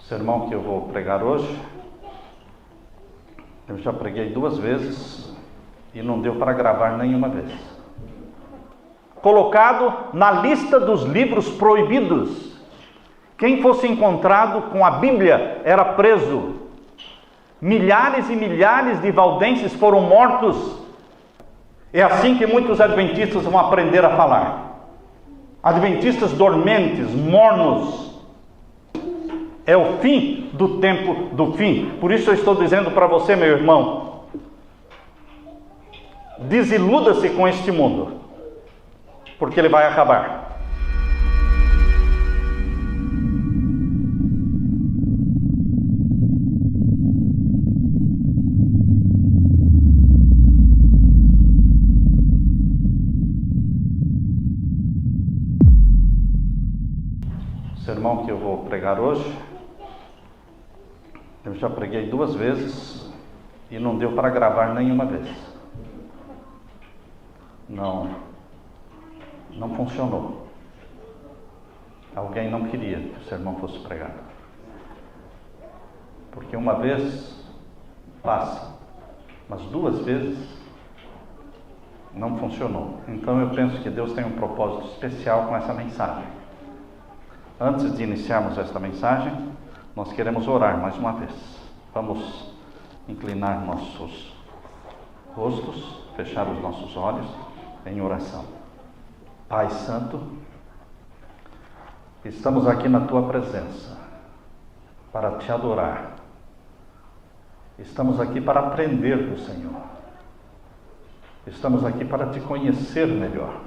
sermão que eu vou pregar hoje, eu já preguei 2 vezes e não deu para gravar nenhuma vez. Colocado na lista dos livros proibidos. Quem fosse encontrado com a Bíblia era preso. Milhares e milhares de valdenses foram mortos. É assim que muitos adventistas vão aprender a falar. Adventistas dormentes, mornos. É o fim do tempo do fim. Por isso eu estou dizendo para você, meu irmão, desiluda-se com este mundo, porque ele vai acabar. O sermão que eu vou pregar hoje, eu já preguei 2 vezes e não deu para gravar nenhuma vez. Não funcionou. Alguém não queria que o sermão fosse pregado. Porque uma vez passa, mas 2 vezes não funcionou. Então eu penso que Deus tem um propósito especial com essa mensagem. Antes de iniciarmos esta mensagem, nós queremos orar mais uma vez. Vamos inclinar nossos rostos, fechar os nossos olhos em oração. Pai Santo, estamos aqui na Tua presença para Te adorar. Estamos aqui para aprender do Senhor. Estamos aqui para Te conhecer melhor.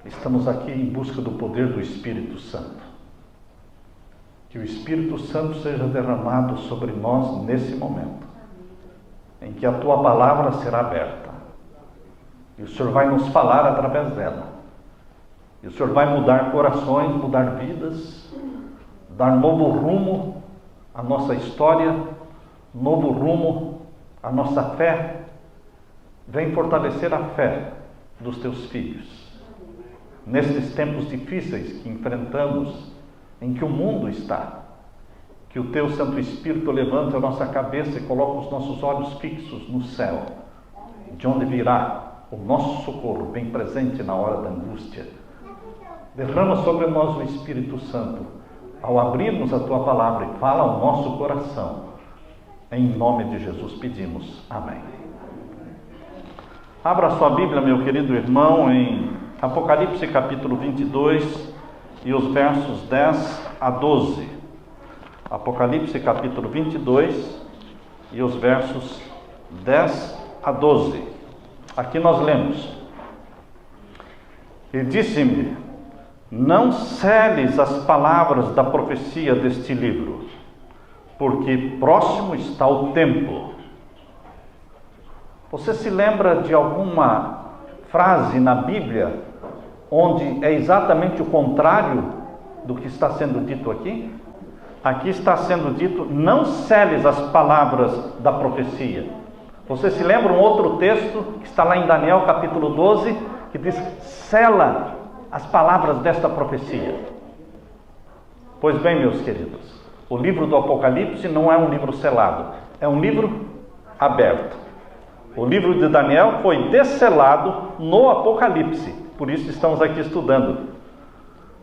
Estamos aqui em busca do poder do Espírito Santo. Que o Espírito Santo seja derramado sobre nós nesse momento, em que a Tua palavra será aberta. E o Senhor vai nos falar através dela. E o Senhor vai mudar corações, mudar vidas, dar novo rumo à nossa história, novo rumo à nossa fé. Vem fortalecer a fé dos Teus filhos. Nestes tempos difíceis que enfrentamos, em que o mundo está, que o Teu Santo Espírito levante a nossa cabeça e coloque os nossos olhos fixos no céu, de onde virá o nosso socorro, bem presente na hora da angústia. Derrama sobre nós o Espírito Santo, ao abrirmos a Tua palavra, e fala ao nosso coração. Em nome de Jesus pedimos. Amém. Abra sua Bíblia, meu querido irmão, em Apocalipse capítulo 22 e os versos 10 a 12. Apocalipse capítulo 22 e os versos 10 a 12. Aqui nós lemos: E disse-me: Não seles as palavras da profecia deste livro, porque próximo está o tempo. Você se lembra de alguma frase na Bíblia onde é exatamente o contrário do que está sendo dito aqui? Aqui está sendo dito: não seles as palavras da profecia. Você se lembra um outro texto que está lá em Daniel capítulo 12, que diz: sela as palavras desta profecia. Pois bem, meus queridos, o livro do Apocalipse não é um livro selado, é um livro aberto. O livro de Daniel foi desselado no Apocalipse, por isso estamos aqui estudando.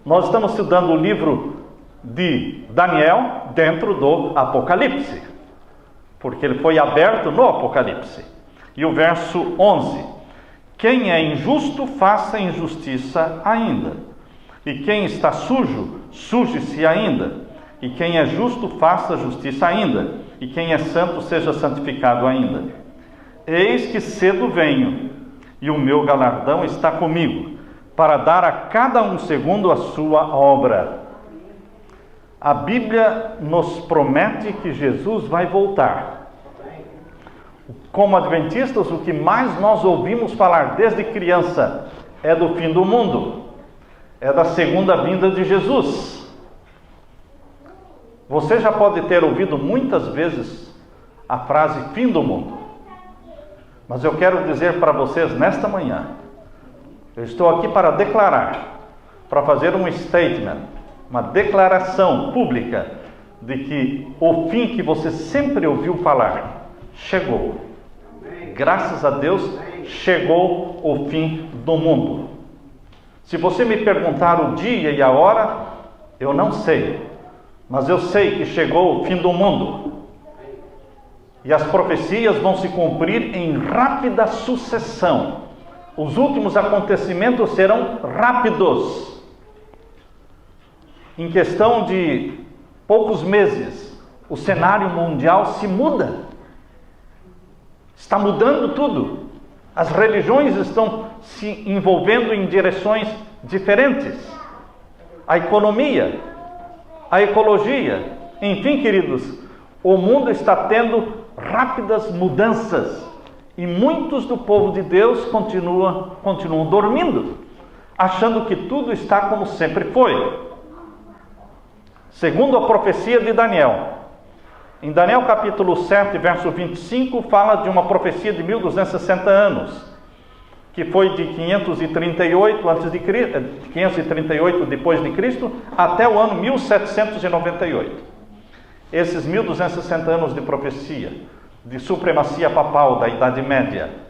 Nós estamos estudando o livro de Daniel dentro do Apocalipse, porque ele foi aberto no Apocalipse. E o verso 11: Quem é injusto, faça injustiça ainda. E quem está sujo, suje-se ainda. E quem é justo, faça justiça ainda. E quem é santo, seja santificado ainda. Eis que cedo venho, e o meu galardão está comigo, para dar a cada um segundo a sua obra. A Bíblia nos promete que Jesus vai voltar. Como adventistas, o que mais nós ouvimos falar desde criança é do fim do mundo, é da segunda vinda de Jesus. Você já pode ter ouvido muitas vezes a frase fim do mundo. Mas eu quero dizer para vocês nesta manhã, eu estou aqui para declarar, para fazer um statement, uma declaração pública de que o fim que você sempre ouviu falar chegou. Graças a Deus, chegou o fim do mundo. Se você me perguntar o dia e a hora, eu não sei, mas eu sei que chegou o fim do mundo. E as profecias vão se cumprir em rápida sucessão. Os últimos acontecimentos serão rápidos. Em questão de poucos meses, o cenário mundial se muda. Está mudando tudo. As religiões estão se envolvendo em direções diferentes. A economia, a ecologia, enfim, queridos, o mundo está tendo rápidas mudanças. E muitos do povo de Deus continuam dormindo, achando que tudo está como sempre foi. Segundo a profecia de Daniel, em Daniel capítulo 7, verso 25, fala de uma profecia de 1260 anos, que foi de 538 depois de Cristo até o ano 1798. Esses 1260 anos de profecia, de supremacia papal da Idade Média.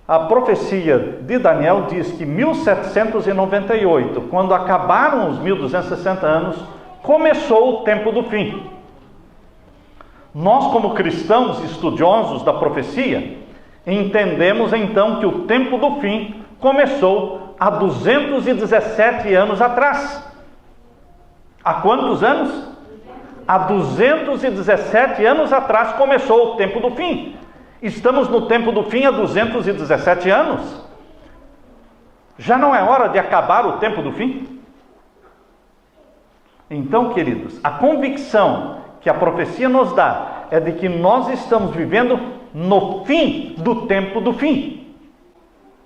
A profecia de Daniel diz que 1798, quando acabaram os 1260 anos, começou o tempo do fim. Nós, como cristãos estudiosos da profecia, entendemos então que o tempo do fim começou há 217 anos atrás. Há quantos anos? Há 217 anos atrás começou o tempo do fim. Estamos no tempo do fim há 217 anos. Já não é hora de acabar o tempo do fim? Então, queridos, a convicção que a profecia nos dá é de que nós estamos vivendo no fim do tempo do fim.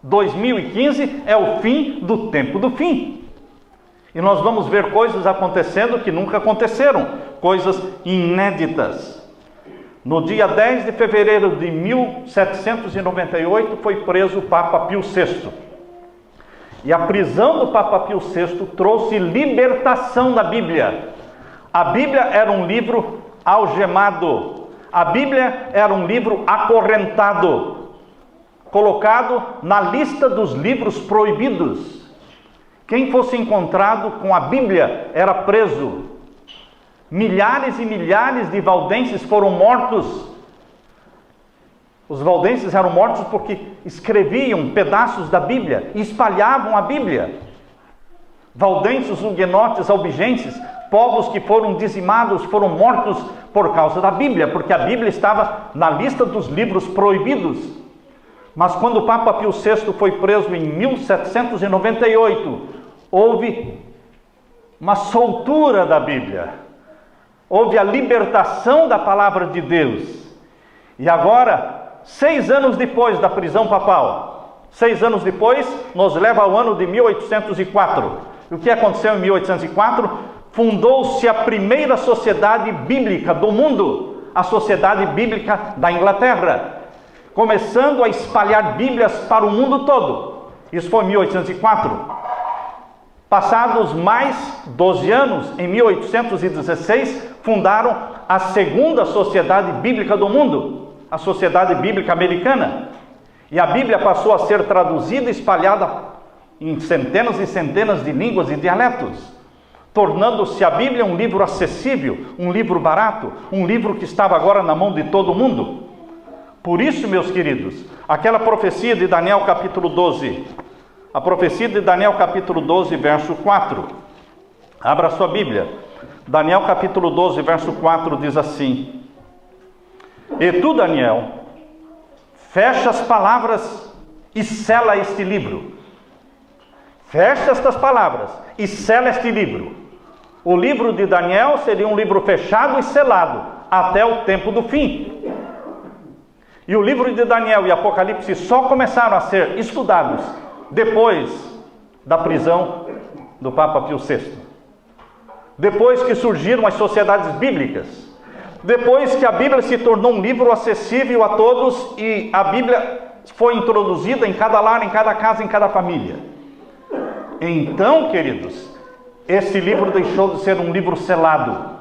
2015 é o fim do tempo do fim. E nós vamos ver coisas acontecendo que nunca aconteceram, coisas inéditas. No dia 10 de fevereiro de 1798 foi preso o Papa Pio VI. E a prisão do Papa Pio VI trouxe libertação da Bíblia. A Bíblia era um livro algemado. A Bíblia era um livro acorrentado, colocado na lista dos livros proibidos. Quem fosse encontrado com a Bíblia era preso. Milhares e milhares de valdenses foram mortos. Os valdenses eram mortos porque escreviam pedaços da Bíblia e espalhavam a Bíblia. Valdenses, huguenotes, albigenses, povos que foram dizimados, foram mortos por causa da Bíblia, porque a Bíblia estava na lista dos livros proibidos. Mas quando o Papa Pio VI foi preso em 1798, houve uma soltura da Bíblia, houve a libertação da palavra de Deus. E agora, 6 anos depois da prisão papal, 6 anos depois, nos leva ao ano de 1804. O que aconteceu em 1804? Fundou-se a primeira sociedade bíblica do mundo, a Sociedade Bíblica da Inglaterra, começando a espalhar Bíblias para o mundo todo. Isso foi em 1804. Passados mais 12 anos, em 1816, fundaram a segunda Sociedade Bíblica do mundo, a Sociedade Bíblica Americana. E a Bíblia passou a ser traduzida e espalhada em centenas e centenas de línguas e dialetos, tornando-se a Bíblia um livro acessível, um livro barato, um livro que estava agora na mão de todo mundo. Por isso, meus queridos, aquela profecia de Daniel capítulo 12, a profecia de Daniel capítulo 12, verso 4. Abra sua Bíblia. Daniel capítulo 12, verso 4 diz assim: E tu, Daniel, fecha as palavras e sela este livro. Fecha estas palavras e sela este livro. O livro de Daniel seria um livro fechado e selado até o tempo do fim. E o livro de Daniel e Apocalipse só começaram a ser estudados depois da prisão do Papa Pio VI. Depois que surgiram as sociedades bíblicas. Depois que a Bíblia se tornou um livro acessível a todos e a Bíblia foi introduzida em cada lar, em cada casa, em cada família. Então, queridos, esse livro deixou de ser um livro selado.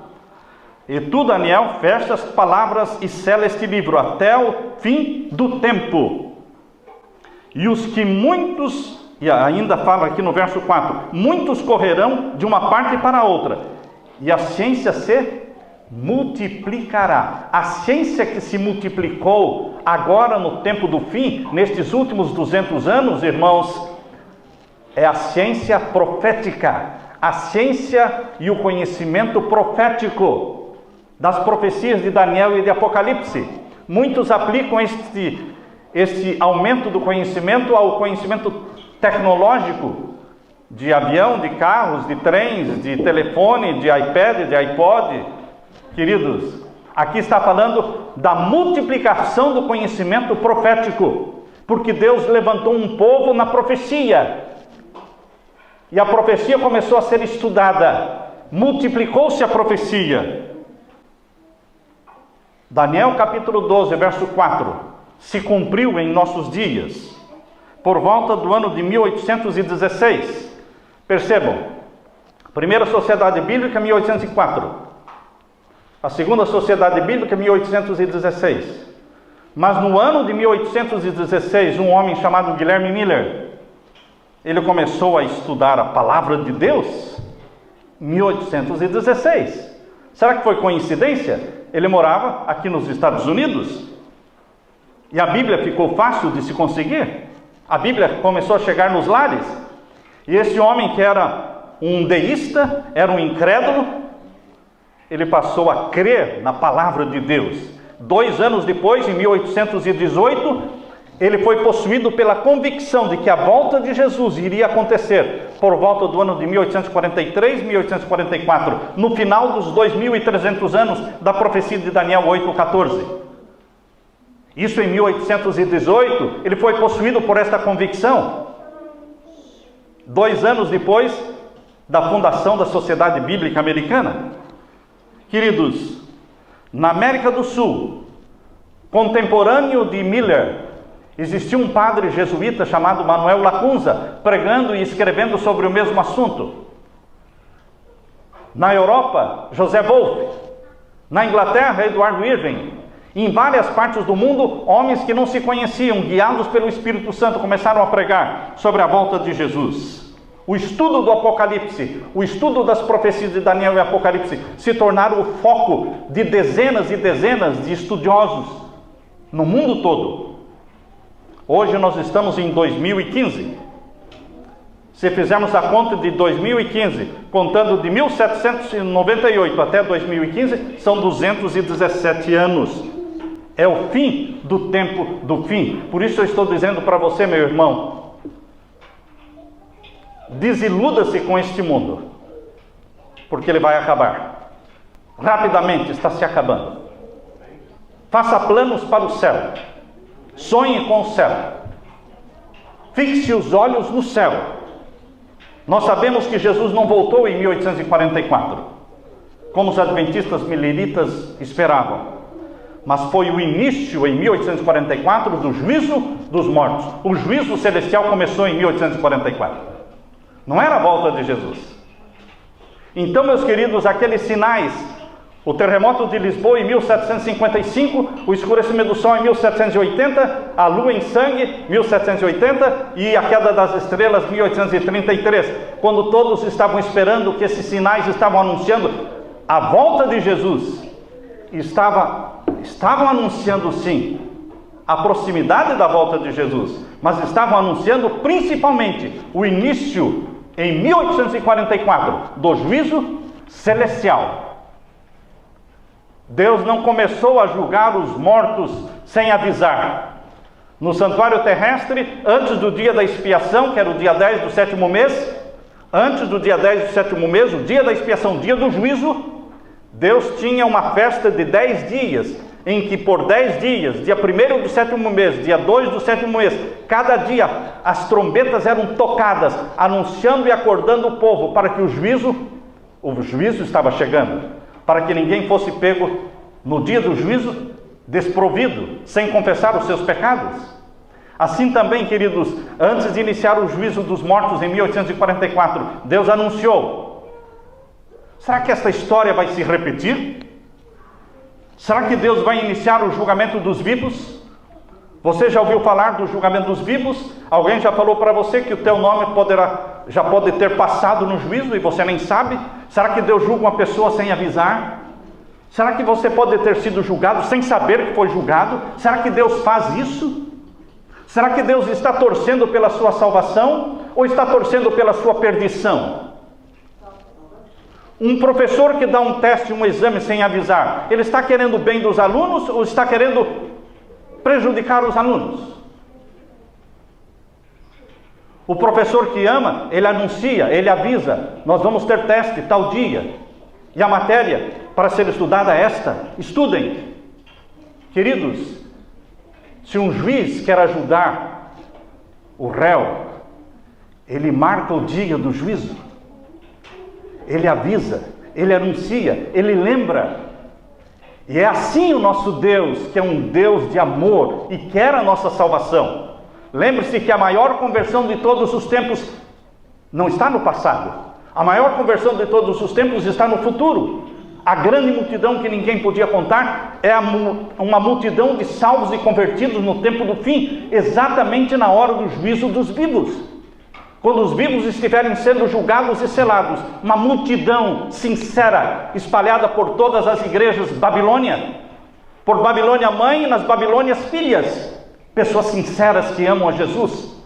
E tu, Daniel, fecha as palavras e sela este livro até o fim do tempo. E os que muitos, e ainda fala aqui no verso 4, muitos correrão de uma parte para a outra, e a ciência se multiplicará. A ciência que se multiplicou agora no tempo do fim, nestes últimos 200 anos, irmãos, é a ciência profética, a ciência e o conhecimento profético das profecias de Daniel e de Apocalipse. Muitos aplicam este aumento do conhecimento ao conhecimento tecnológico, de avião, de carros, de trens, de telefone, de iPad, de iPod. Queridos, aqui está falando da multiplicação do conhecimento profético, porque Deus levantou um povo na profecia, e a profecia começou a ser estudada, multiplicou-se a profecia. Daniel capítulo 12, verso 4, se cumpriu em nossos dias, por volta do ano de 1816. Percebam, primeira sociedade bíblica, 1804. A segunda sociedade bíblica, 1816. Mas no ano de 1816, um homem chamado Guilherme Miller, ele começou a estudar a palavra de Deus em 1816. Será que foi coincidência? Ele morava aqui nos Estados Unidos e a Bíblia ficou fácil de se conseguir. A Bíblia começou a chegar nos lares. E esse homem, que era um deísta, era um incrédulo, ele passou a crer na palavra de Deus. 2 anos depois, em 1818, ele foi possuído pela convicção de que a volta de Jesus iria acontecer por volta do ano de 1843, 1844, no final dos 2.300 anos da profecia de Daniel 8:14. Isso em 1818, ele foi possuído por esta convicção. 2 anos depois da fundação da Sociedade Bíblica Americana. Queridos, na América do Sul, contemporâneo de Miller, existia um padre jesuíta chamado Manuel Lacunza, pregando e escrevendo sobre o mesmo assunto. Na Europa, José Wolff. Na Inglaterra, Edward Irving. Em várias partes do mundo, homens que não se conheciam, guiados pelo Espírito Santo, começaram a pregar sobre a volta de Jesus. O estudo do Apocalipse, o estudo das profecias de Daniel e Apocalipse, se tornaram o foco de dezenas e dezenas de estudiosos no mundo todo. Hoje nós estamos em 2015. Se fizermos a conta de 2015, contando de 1798 até 2015, são 217 anos. É o fim do tempo do fim. Por isso eu estou dizendo para você, meu irmão, desiluda-se com este mundo, porque ele vai acabar. Rapidamente está se acabando. Faça planos para o céu. Sonhe com o céu. Fixe os olhos no céu. Nós sabemos que Jesus não voltou em 1844, como os adventistas mileritas esperavam. Mas foi o início, em 1844, do juízo dos mortos. O juízo celestial começou em 1844. Não era a volta de Jesus. Então, meus queridos, aqueles sinais, o terremoto de Lisboa em 1755, o escurecimento do sol em 1780, a lua em sangue, 1780, e a queda das estrelas, 1833, quando todos estavam esperando, que esses sinais estavam anunciando a volta de Jesus, estavam anunciando sim a proximidade da volta de Jesus, mas estavam anunciando principalmente o início em 1844 do juízo celestial. Deus não começou a julgar os mortos sem avisar. No santuário terrestre, antes do dia da expiação, que era o dia 10 do 7º mês, antes do dia 10 do 7º mês, o dia da expiação, o dia do juízo, Deus tinha uma festa de 10 dias, em que por 10 dias, dia 1º do 7º mês, dia 2 do 7º mês, cada dia as trombetas eram tocadas, anunciando e acordando o povo para que o juízo estava chegando, para que ninguém fosse pego no dia do juízo desprovido, sem confessar os seus pecados. Assim também, queridos, antes de iniciar o juízo dos mortos em 1844, Deus anunciou Será que esta história vai se repetir? Será que Deus vai iniciar o julgamento dos vivos? Você já ouviu falar do julgamento dos vivos? Alguém já falou para você que o teu nome já pode ter passado no juízo e você nem sabe? Será que Deus julga uma pessoa sem avisar? Será que você pode ter sido julgado sem saber que foi julgado? Será que Deus faz isso? Será que Deus está torcendo pela sua salvação ou está torcendo pela sua perdição? Um professor que dá um teste, um exame sem avisar, ele está querendo o bem dos alunos ou está querendo prejudicar os alunos? O professor que ama, ele anuncia, ele avisa: nós vamos ter teste tal dia, e a matéria para ser estudada é esta, estudem. Queridos, se um juiz quer ajudar o réu, ele marca o dia do juízo, ele avisa, ele anuncia, ele lembra. E é assim o nosso Deus, que é um Deus de amor e quer a nossa salvação. Lembre-se que a maior conversão de todos os tempos não está no passado. A maior conversão de todos os tempos está no futuro. A grande multidão que ninguém podia contar é uma multidão de salvos e convertidos no tempo do fim, exatamente na hora do juízo dos vivos. Quando os vivos estiverem sendo julgados e selados, uma multidão sincera, espalhada por todas as igrejas Babilônia, por Babilônia mãe e nas Babilônias filhas, pessoas sinceras que amam a Jesus,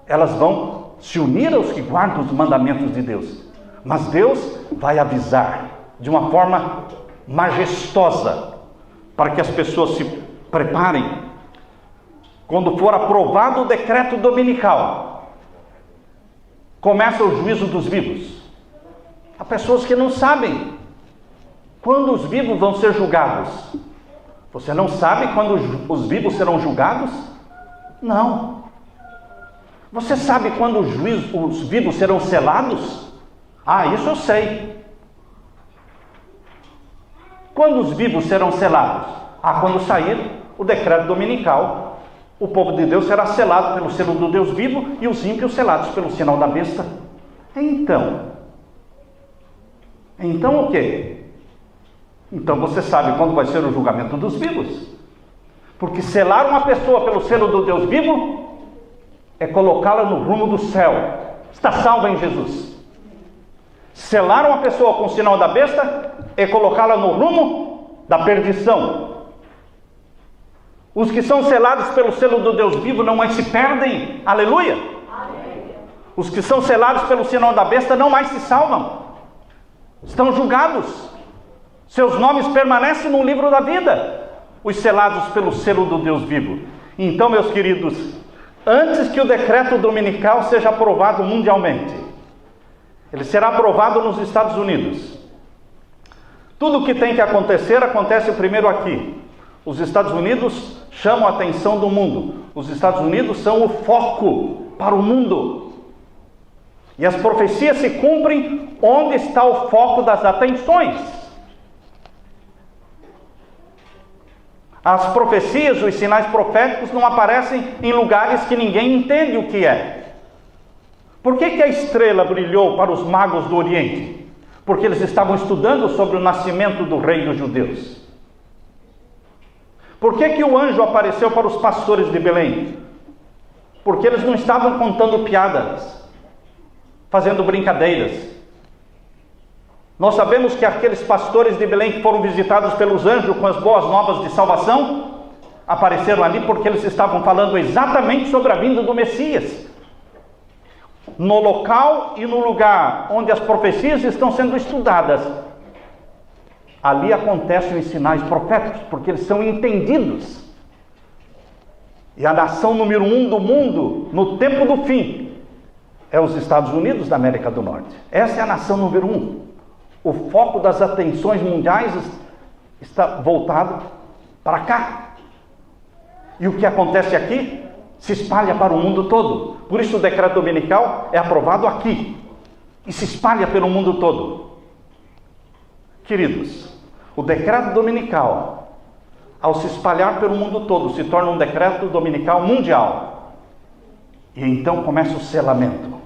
elas vão se unir aos que guardam os mandamentos de Deus. Mas Deus vai avisar de uma forma majestosa, para que as pessoas se preparem. Quando for aprovado o decreto dominical, começa o juízo dos vivos. Há pessoas que não sabem quando os vivos vão ser julgados. Você não sabe quando os vivos serão julgados? Não. Você sabe quando os vivos serão selados? Ah, isso eu sei. Quando os vivos serão selados? Ah, quando sair o decreto dominical. O povo de Deus será selado pelo selo do Deus vivo e os ímpios selados pelo sinal da besta. Então o quê? Então você sabe quando vai ser o julgamento dos vivos. Porque selar uma pessoa pelo selo do Deus vivo é colocá-la no rumo do céu. Está salva em Jesus. Selar uma pessoa com o sinal da besta é colocá-la no rumo da perdição. Os que são selados pelo selo do Deus vivo não mais se perdem. Aleluia! Os que são selados pelo sinal da besta não mais se salvam. Estão julgados. Seus nomes permanecem no livro da vida. Os selados pelo selo do Deus vivo. Então, meus queridos, antes que o decreto dominical seja aprovado mundialmente, ele será aprovado nos Estados Unidos. Tudo o que tem que acontecer, acontece primeiro aqui. Os Estados Unidos chamam a atenção do mundo. Os Estados Unidos são o foco para o mundo. E as profecias se cumprem onde está o foco das atenções. As profecias, os sinais proféticos não aparecem em lugares que ninguém entende o que é. Por que a estrela brilhou para os magos do Oriente? Porque eles estavam estudando sobre o nascimento do rei dos judeus. Por que o anjo apareceu para os pastores de Belém? Porque eles não estavam contando piadas, fazendo brincadeiras. Nós sabemos que aqueles pastores de Belém que foram visitados pelos anjos com as boas novas de salvação, apareceram ali porque eles estavam falando exatamente sobre a vinda do Messias. No local e no lugar onde as profecias estão sendo estudadas, ali acontecem os sinais proféticos, porque eles são entendidos. E a nação número 1 do mundo, no tempo do fim, é os Estados Unidos da América do Norte. Essa é a nação número 1. O foco das atenções mundiais está voltado para cá. E o que acontece aqui se espalha para o mundo todo. Por isso o decreto dominical é aprovado aqui e se espalha pelo mundo todo. Queridos, o decreto dominical, ao se espalhar pelo mundo todo, se torna um decreto dominical mundial. E então começa o selamento.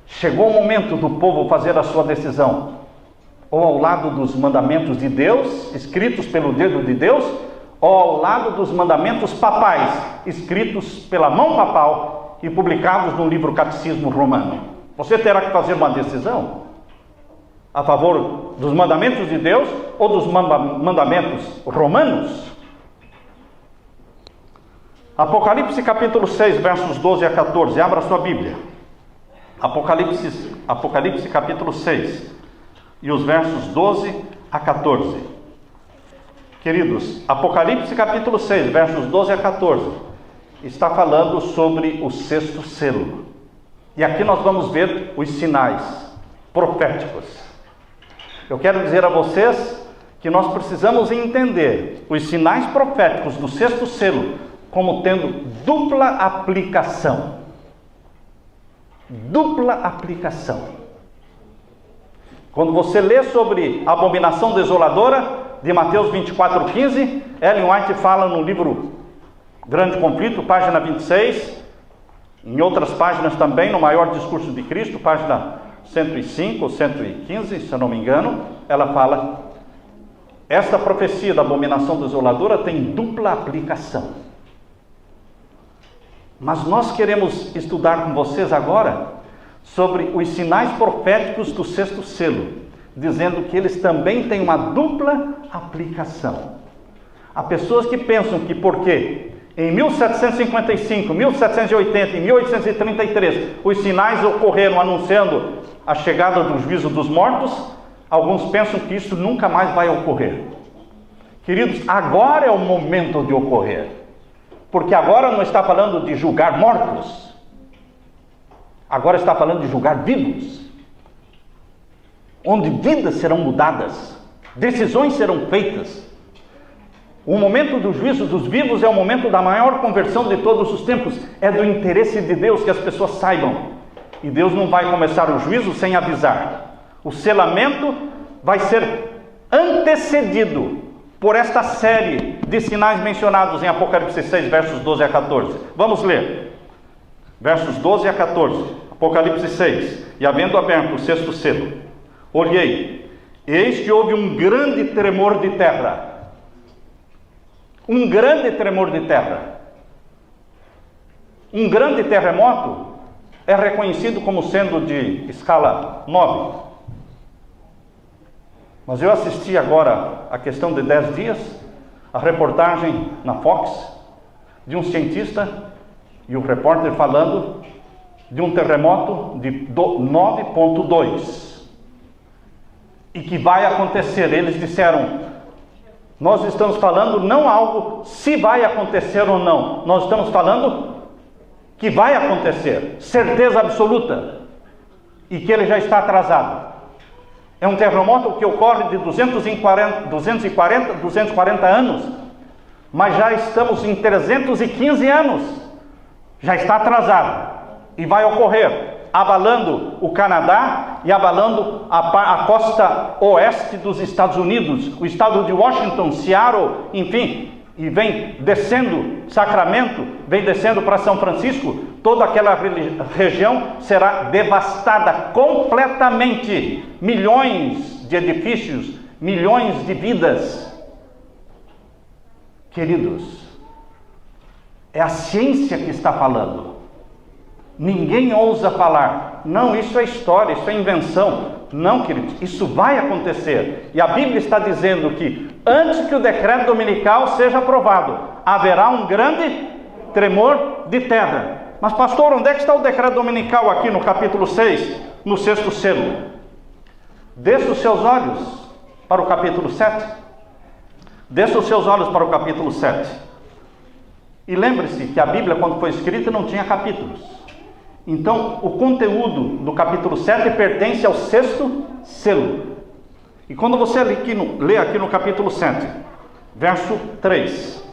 Chegou o momento do povo fazer a sua decisão, ou ao lado dos mandamentos de Deus, escritos pelo dedo de Deus, ou ao lado dos mandamentos papais, escritos pela mão papal e publicados no livro Catecismo Romano. Você terá que fazer uma decisão a favor dos mandamentos de Deus ou dos mandamentos romanos. Apocalipse capítulo 6, versos 12 a 14. Abra sua Bíblia. Apocalipse capítulo 6 e os versos 12 a 14. Queridos, Apocalipse capítulo 6, versos 12 a 14, está falando sobre o sexto selo. E aqui nós vamos ver os sinais proféticos. Eu quero dizer a vocês que nós precisamos entender os sinais proféticos do sexto selo como tendo dupla aplicação. Dupla aplicação. Quando você lê sobre a abominação desoladora de Mateus 24:15, Ellen White fala no livro Grande Conflito, página 26, em outras páginas também, no Maior Discurso de Cristo, página 105 ou 115, se eu não me engano, ela fala: esta profecia da abominação desoladora tem dupla aplicação. Mas nós queremos estudar com vocês agora sobre os sinais proféticos do sexto selo, dizendo que eles também têm uma dupla aplicação. Há pessoas que pensam que porque em 1755, 1780 e 1833 os sinais ocorreram anunciando a chegada do juízo dos mortos, alguns pensam que isso nunca mais vai ocorrer. Queridos, agora é o momento de ocorrer. Porque agora não está falando de julgar mortos, agora está falando de julgar vivos, onde vidas serão mudadas, decisões serão feitas. O momento do juízo dos vivos é o momento da maior conversão de todos os tempos. É do interesse de Deus que as pessoas saibam. E Deus não vai começar o juízo sem avisar. O selamento vai ser antecedido por esta série de sinais mencionados em Apocalipse 6, versos 12 a 14. Vamos ler. Versos 12 a 14. Apocalipse 6. E havendo aberto o sexto selo, olhei, eis que houve um grande tremor de terra. Um grande tremor de terra. Um grande terremoto é reconhecido como sendo de escala 9. Mas eu assisti agora, a questão de 10 dias, a reportagem na Fox, de um cientista e o repórter falando de um terremoto de 9,2. E que vai acontecer. Eles disseram, nós estamos falando não algo se vai acontecer ou não. Nós estamos falando que vai acontecer. Certeza absoluta. E que ele já está atrasado. É um terremoto que ocorre de 240 anos, mas já estamos em 315 anos, já está atrasado, e vai ocorrer, abalando o Canadá e abalando a costa oeste dos Estados Unidos, o estado de Washington, Seattle, enfim, e vem descendo Sacramento, vem descendo para São Francisco. Toda aquela região será devastada completamente. Milhões de edifícios, milhões de vidas. Queridos, é a ciência que está falando. Ninguém ousa falar, não, isso é história, isso é invenção. Não, queridos, isso vai acontecer. E a Bíblia está dizendo que antes que o decreto dominical seja aprovado, haverá um grande tremor de terra. Mas pastor, onde é que está o decreto dominical aqui no capítulo 6, no sexto selo? Desça os seus olhos para o capítulo 7. Desça os seus olhos para o capítulo 7. E lembre-se que a Bíblia, quando foi escrita, não tinha capítulos. Então, o conteúdo do capítulo 7 pertence ao sexto selo. E quando você lê aqui no capítulo 7, verso 3.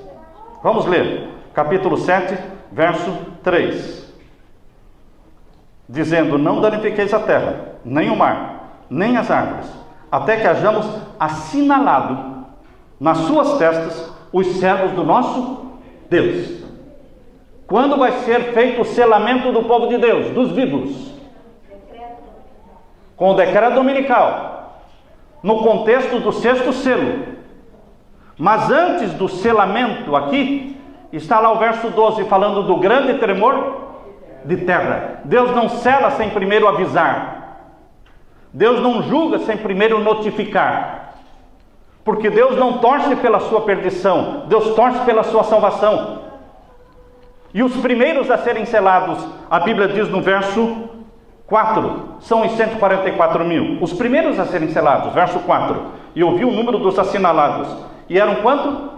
Vamos ler. Capítulo 7, verso 3. Dizendo, não danifiqueis a terra, nem o mar, nem as árvores, até que hajamos assinalado nas suas testas os servos do nosso Deus. Quando vai ser feito o selamento do povo de Deus, dos vivos? com o decreto dominical, no contexto do 6º selo. Mas antes do selamento aqui, está lá o verso 12, falando do grande tremor de terra. Deus não sela sem primeiro avisar. Deus não julga sem primeiro notificar. Porque Deus não torce pela sua perdição, Deus torce pela sua salvação. E os primeiros a serem selados, a Bíblia diz no verso 4, são os 144 mil. Os primeiros a serem selados, verso 4. E eu vi o número dos assinalados. E eram quanto?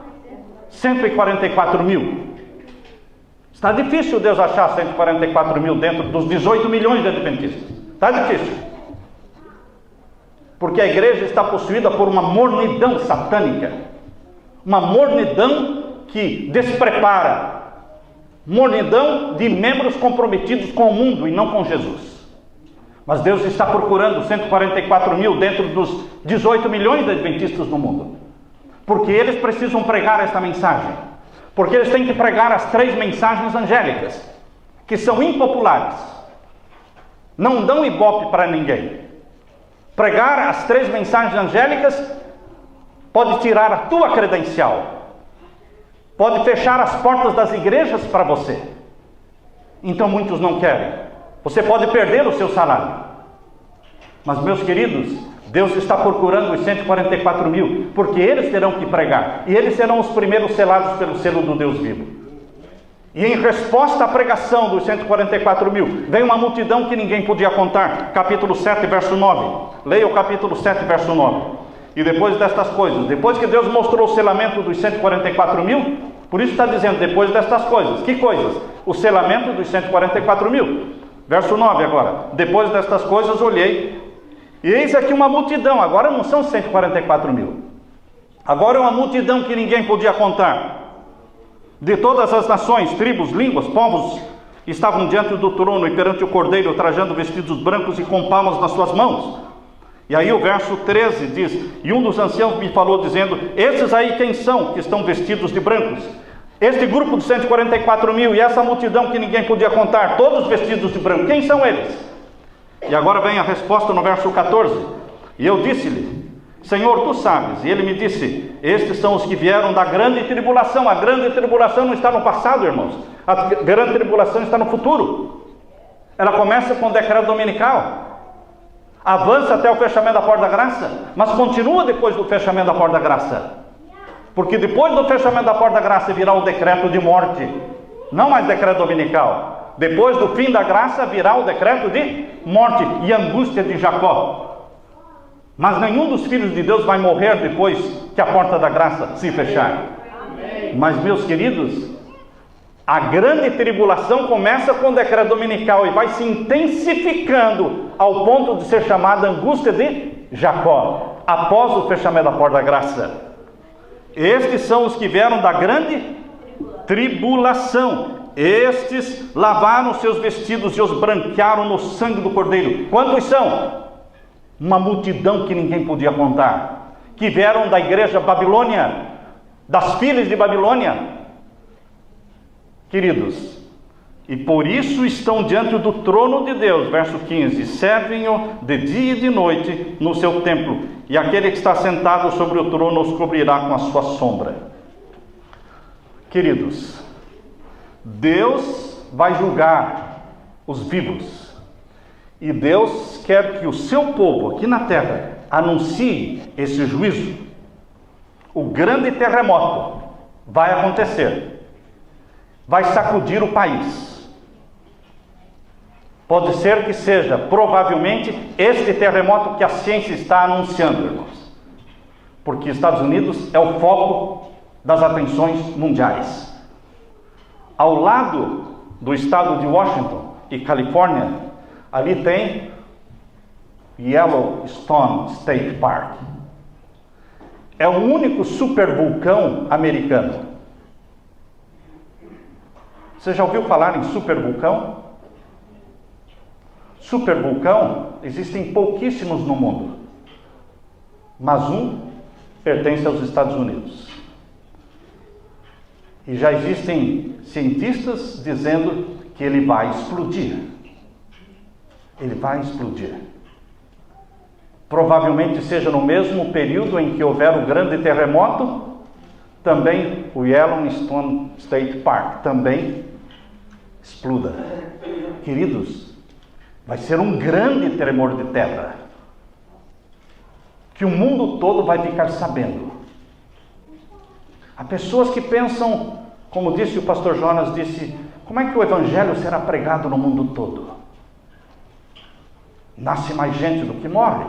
144 mil. Está difícil Deus achar 144 mil dentro dos 18 milhões de adventistas. Está difícil. Porque a igreja está possuída por uma mornidão satânica. Uma mornidão que desprepara. Mornidão de membros comprometidos com o mundo e não com Jesus. Mas Deus está procurando 144 mil dentro dos 18 milhões de adventistas no mundo. Porque eles precisam pregar esta mensagem. Porque eles têm que pregar as 3 mensagens angélicas, que são impopulares. Não dão ibope para ninguém. Pregar as 3 mensagens angélicas pode tirar a tua credencial. Pode fechar as portas das igrejas para você. Então muitos não querem. Você pode perder o seu salário. Mas, meus queridos, Deus está procurando os 144 mil, porque eles terão que pregar. E eles serão os primeiros selados pelo selo do Deus vivo. E em resposta à pregação dos 144 mil, vem uma multidão que ninguém podia contar. Capítulo 7, verso 9. Leia o capítulo 7, verso 9. E depois destas coisas, depois que Deus mostrou o selamento dos 144 mil, por isso está dizendo, depois destas coisas. Que coisas? O selamento dos 144 mil. Verso 9 agora. Depois destas coisas olhei, e eis aqui uma multidão. Agora não são 144 mil. Agora é uma multidão que ninguém podia contar. De todas as nações, tribos, línguas, povos, estavam diante do trono e perante o Cordeiro, trajando vestidos brancos e com palmas nas suas mãos. E aí o verso 13 diz, e um dos anciãos me falou dizendo, esses aí quem são que estão vestidos de brancos? Este grupo de 144 mil e essa multidão que ninguém podia contar, todos vestidos de branco, quem são eles? E agora vem a resposta no verso 14. E eu disse-lhe, Senhor, tu sabes. E ele me disse, estes são os que vieram da grande tribulação. A grande tribulação não está no passado, irmãos. A grande tribulação está no futuro. Ela começa com o decreto dominical. Avança até o fechamento da porta da graça, mas continua depois do fechamento da porta da graça. Porque depois do fechamento da porta da graça virá o decreto de morte. Não mais decreto dominical. Depois do fim da graça virá o decreto de morte e angústia de Jacó. Mas nenhum dos filhos de Deus vai morrer depois que a porta da graça se fechar. Mas, meus queridos, a grande tribulação começa com o decreto dominical e vai se intensificando ao ponto de ser chamada angústia de Jacó, após o fechamento da porta da graça. Estes são os que vieram da grande tribulação. Estes lavaram seus vestidos e os branquearam no sangue do Cordeiro. Quantos são? Uma multidão que ninguém podia contar, que vieram da igreja Babilônia, das filhas de Babilônia. Queridos, e por isso estão diante do trono de Deus, verso 15, servem-o de dia e de noite no seu templo, e aquele que está sentado sobre o trono os cobrirá com a sua sombra. Queridos, Deus vai julgar os vivos. E Deus quer que o seu povo aqui na terra anuncie esse juízo. O grande terremoto vai acontecer. Vai sacudir o país. Pode ser que seja, provavelmente, este terremoto que a ciência está anunciando, irmãos. Porque Estados Unidos é o foco das atenções mundiais. Ao lado do estado de Washington e Califórnia, ali tem Yellowstone State Park. É o único supervulcão americano. Você já ouviu falar em supervulcão? Supervulcão existem pouquíssimos no mundo, mas um pertence aos Estados Unidos. E já existem cientistas dizendo que ele vai explodir. Ele vai explodir. provavelmente seja no mesmo período em que houver o grande terremoto, também o Yellowstone State Park também exploda. Queridos, vai ser um grande tremor de terra, que o mundo todo vai ficar sabendo. Há pessoas que pensam, como disse o pastor Jonas, como é que o evangelho será pregado no mundo todo? Nasce mais gente do que morre.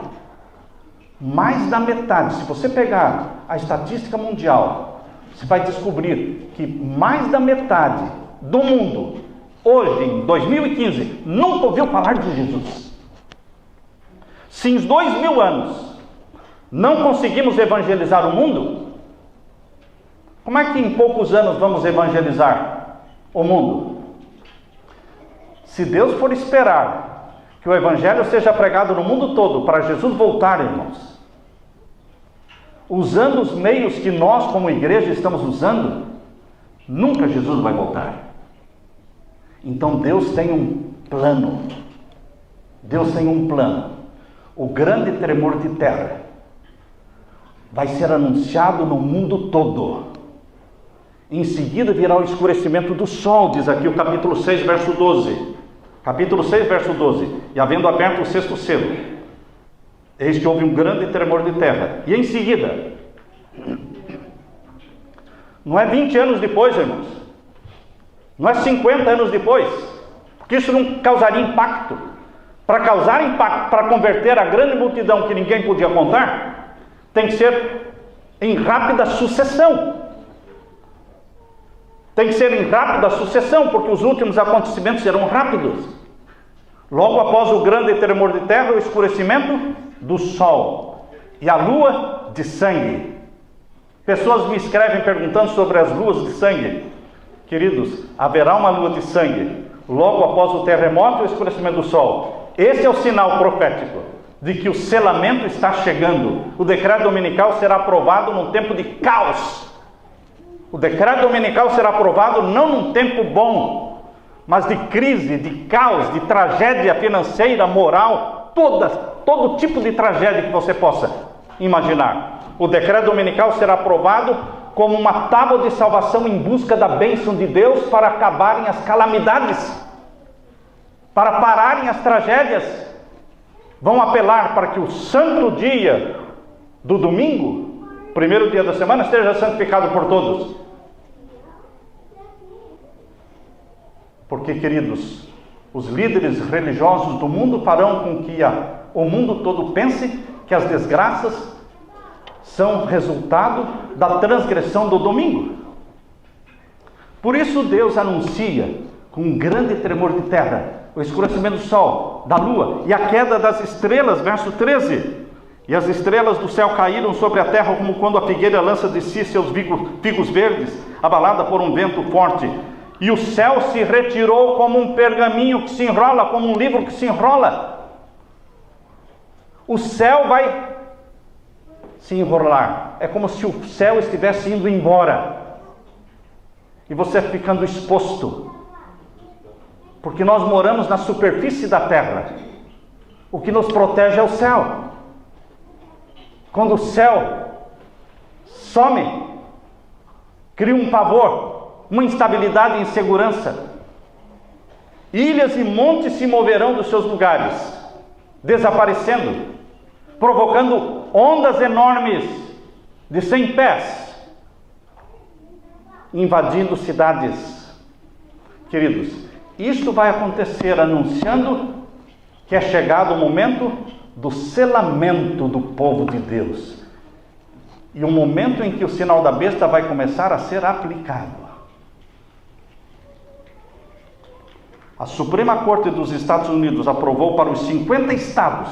Mais da metade, se você pegar a estatística mundial, você vai descobrir que mais da metade do mundo, hoje, em 2015, nunca ouviu falar de Jesus. Se em 2000 anos não conseguimos evangelizar o mundo, como é que em poucos anos vamos evangelizar o mundo? Se Deus for esperar que o evangelho seja pregado no mundo todo para Jesus voltar, irmãos, usando os meios que nós como igreja estamos usando, nunca Jesus vai voltar. Então Deus tem um plano. Deus tem um plano. O grande tremor de terra vai ser anunciado no mundo todo. Em seguida virá o escurecimento do sol, diz aqui o capítulo 6, verso 12. Capítulo 6, verso 12. E havendo aberto o sexto selo, eis que houve um grande tremor de terra. E em seguida, não é 20 anos depois, irmãos, não é 50 anos depois, porque isso não causaria impacto. Para causar impacto, para converter a grande multidão que ninguém podia contar, tem que ser em rápida sucessão. Tem que ser em rápida sucessão, porque os últimos acontecimentos serão rápidos. Logo após o grande tremor de terra, o escurecimento do sol e a lua de sangue. Pessoas me escrevem perguntando sobre as luas de sangue. Queridos, haverá uma lua de sangue logo após o terremoto e o escurecimento do sol. Esse é o sinal profético de que o selamento está chegando. O decreto dominical será aprovado num tempo de caos. O decreto dominical será aprovado não num tempo bom, mas de crise, de caos, de tragédia financeira, moral, todo tipo de tragédia que você possa imaginar. O decreto dominical será aprovado como uma tábua de salvação em busca da bênção de Deus para acabarem as calamidades, para pararem as tragédias. Vão apelar para que o santo dia do domingo, primeiro dia da semana, esteja santificado por todos. Porque, queridos, os líderes religiosos do mundo farão com que o mundo todo pense que as desgraças são resultado da transgressão do domingo. Por isso Deus anuncia com um grande tremor de terra o escurecimento do sol, da lua e a queda das estrelas, verso 13. E as estrelas do céu caíram sobre a terra como quando a figueira lança de si seus figos verdes, abalada por um vento forte. E o céu se retirou como um pergaminho que se enrola, como um livro que se enrola. O céu vai se enrolar. É como se o céu estivesse indo embora. E você ficando exposto. Porque nós moramos na superfície da terra. O que nos protege é o céu. Quando o céu some, cria um pavor, uma instabilidade e insegurança. Ilhas e montes se moverão dos seus lugares, desaparecendo, provocando ondas enormes de 100 pés, invadindo cidades. Queridos, isto vai acontecer anunciando que é chegado o momento do selamento do povo de Deus. E o momento em que o sinal da besta vai começar a ser aplicado. A Suprema Corte dos Estados Unidos aprovou para os 50 estados,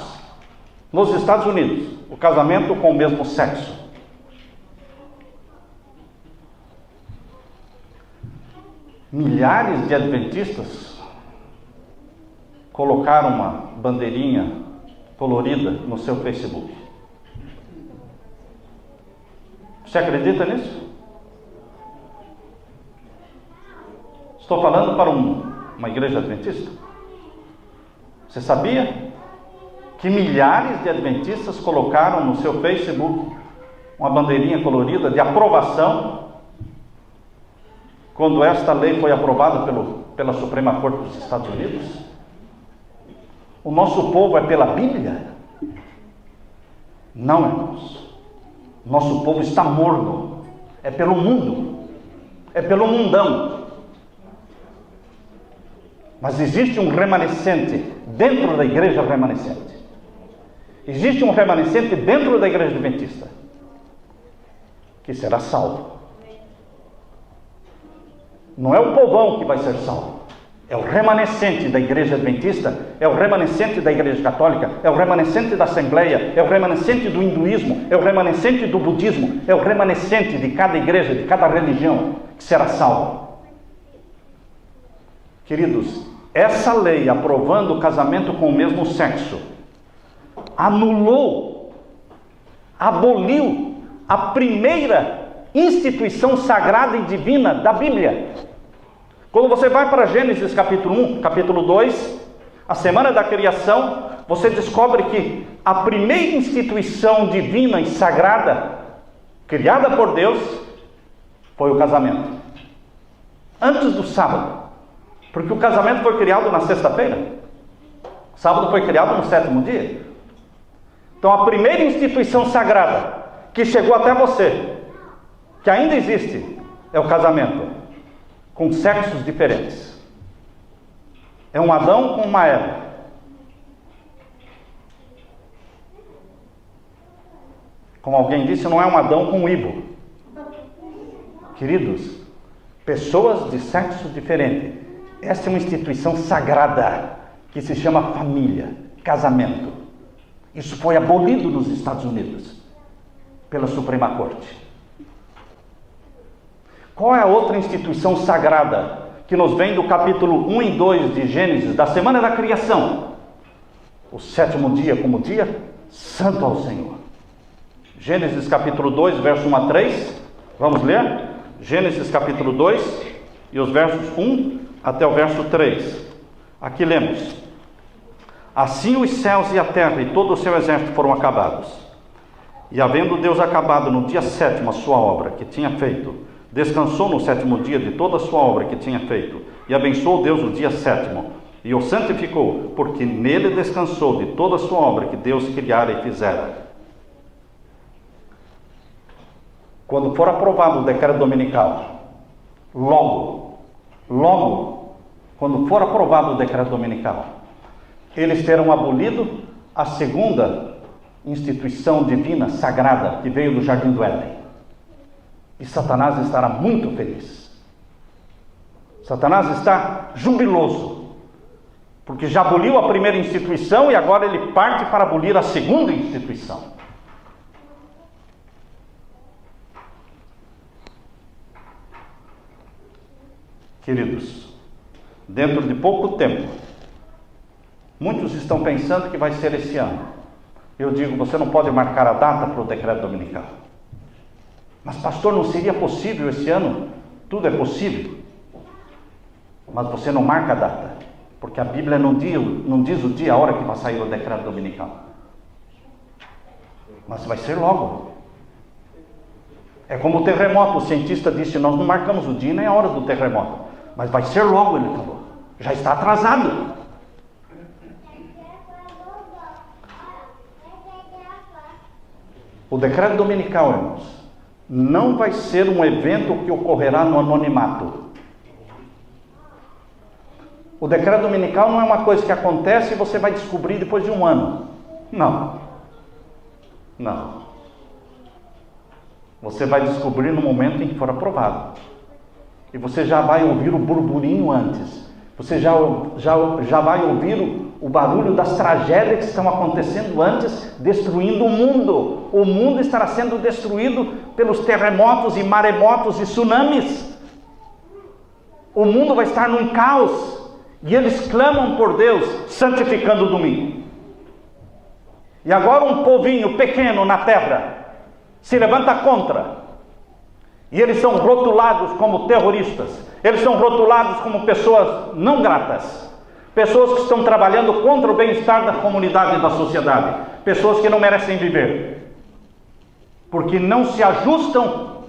nos Estados Unidos, o casamento com o mesmo sexo. Milhares de adventistas colocaram uma bandeirinha colorida no seu Facebook. Você acredita nisso? Estou falando para uma igreja adventista. Você sabia que milhares de adventistas colocaram no seu Facebook uma bandeirinha colorida de aprovação, quando esta lei foi aprovada pela Suprema Corte dos Estados Unidos. O nosso povo é pela Bíblia? Não, irmãos. Nosso povo está morno. É pelo mundo. É pelo mundão. Mas existe um remanescente dentro da igreja remanescente. Existe um remanescente dentro da igreja adventista que será salvo. Não é o povão que vai ser salvo. É o remanescente da igreja adventista, é o remanescente da igreja católica, é o remanescente da assembleia, é o remanescente do hinduísmo, é o remanescente do budismo, é o remanescente de cada igreja, de cada religião que será salvo. Queridos, essa lei aprovando o casamento com o mesmo sexo anulou, aboliu a primeira instituição sagrada e divina da Bíblia. Quando você vai para Gênesis capítulo 1, capítulo 2, a semana da criação, você descobre que a primeira instituição divina e sagrada, criada por Deus, foi o casamento. Antes do sábado. Porque o casamento foi criado na sexta-feira. O sábado foi criado no sétimo dia. Então a primeira instituição sagrada que chegou até você, que ainda existe, é o casamento. Com sexos diferentes. É um Adão com uma Eva. Como alguém disse, não é um Adão com um Ivo. Queridos, pessoas de sexo diferente. Essa é uma instituição sagrada que se chama família, casamento. Isso foi abolido nos Estados Unidos pela Suprema Corte. Qual é a outra instituição sagrada que nos vem do capítulo 1 e 2 de Gênesis, da semana da criação? O sétimo dia como dia santo ao Senhor. Gênesis capítulo 2, verso 1 a 3. Vamos ler? Gênesis capítulo 2 e os versos 1 até o verso 3. Aqui lemos: Assim os céus e a terra e todo o seu exército foram acabados. E havendo Deus acabado no dia sétimo a sua obra que tinha feito, descansou no sétimo dia de toda a sua obra que tinha feito, e abençoou Deus o dia sétimo, e o santificou, porque nele descansou de toda a sua obra que Deus criara e fizera. Quando for aprovado o decreto dominical, logo, quando for aprovado o decreto dominical, eles terão abolido a segunda instituição divina, sagrada, que veio do Jardim do Éden. E Satanás estará muito feliz. Satanás está jubiloso, porque já aboliu a primeira instituição e agora ele parte para abolir a segunda instituição. Queridos, dentro de pouco tempo, muitos estão pensando que vai ser esse ano. Eu digo, você não pode marcar a data para o decreto dominical. Mas pastor, não seria possível esse ano? Tudo é possível. Mas você não marca a data, porque a Bíblia não diz o dia, a hora que vai sair o decreto dominical. Mas vai ser logo. É como o terremoto, o cientista disse, nós não marcamos o dia nem a hora do terremoto, mas vai ser logo, ele falou. Já está atrasado. O decreto dominical, irmãos, não vai ser um evento que ocorrerá no anonimato. O decreto dominical não é uma coisa que acontece e você vai descobrir depois de um ano. Não. Você vai descobrir no momento em que for aprovado. E você já vai ouvir o burburinho antes. Você já vai ouvir o barulho das tragédias que estão acontecendo antes, destruindo o mundo. O mundo estará sendo destruído pelos terremotos e maremotos e tsunamis. O mundo vai estar num caos. E eles clamam por Deus, santificando o domingo. E agora um povinho pequeno na terra se levanta contra. E eles são rotulados como terroristas. Eles são rotulados como pessoas não gratas. pessoas que estão trabalhando contra o bem-estar da comunidade e da sociedade, pessoas que não merecem viver, porque não se ajustam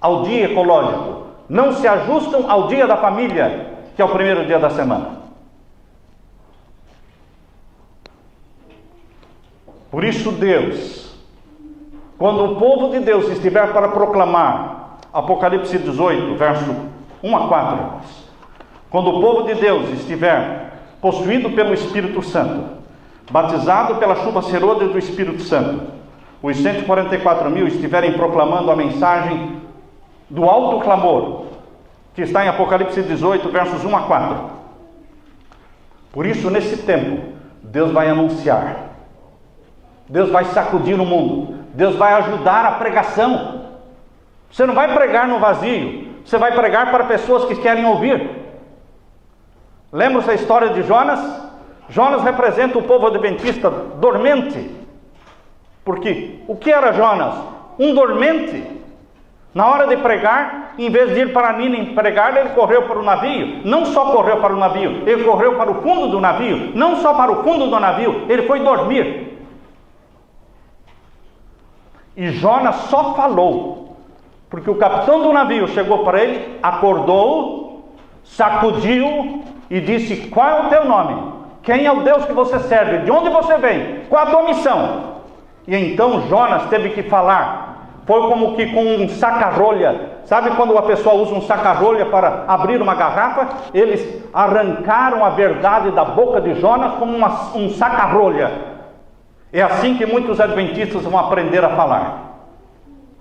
ao dia ecológico, não se ajustam ao dia da família, que é o primeiro dia da semana. Por isso Deus, quando o povo de Deus estiver para proclamar, Apocalipse 18, verso 1 a 4, quando o povo de Deus estiver possuído pelo Espírito Santo, batizado pela chuva serôdia do Espírito Santo, os 144 mil estiverem proclamando a mensagem do alto clamor, que está em Apocalipse 18, versos 1 a 4. Por isso, nesse tempo, Deus vai anunciar, Deus vai sacudir o mundo, Deus vai ajudar a pregação. Você não vai pregar no vazio, você vai pregar para pessoas que querem ouvir. Lembra-se a história de Jonas? Jonas representa o povo adventista dormente. Porque o que era Jonas? Um dormente. Na hora de pregar, em vez de ir para Nínive pregar, ele correu para o navio. Não só correu para o navio, ele correu para o fundo do navio. Não só para o fundo do navio, ele foi dormir. E Jonas só falou, porque o capitão do navio chegou para ele, acordou, sacudiu e disse: qual é o teu nome? Quem é o Deus que você serve? De onde você vem? Qual a tua missão? E então Jonas teve que falar. Foi como que com um saca-rolha. Sabe quando a pessoa usa um saca-rolha para abrir uma garrafa? Eles arrancaram a verdade da boca de Jonas como um saca-rolha. É assim que muitos adventistas vão aprender a falar.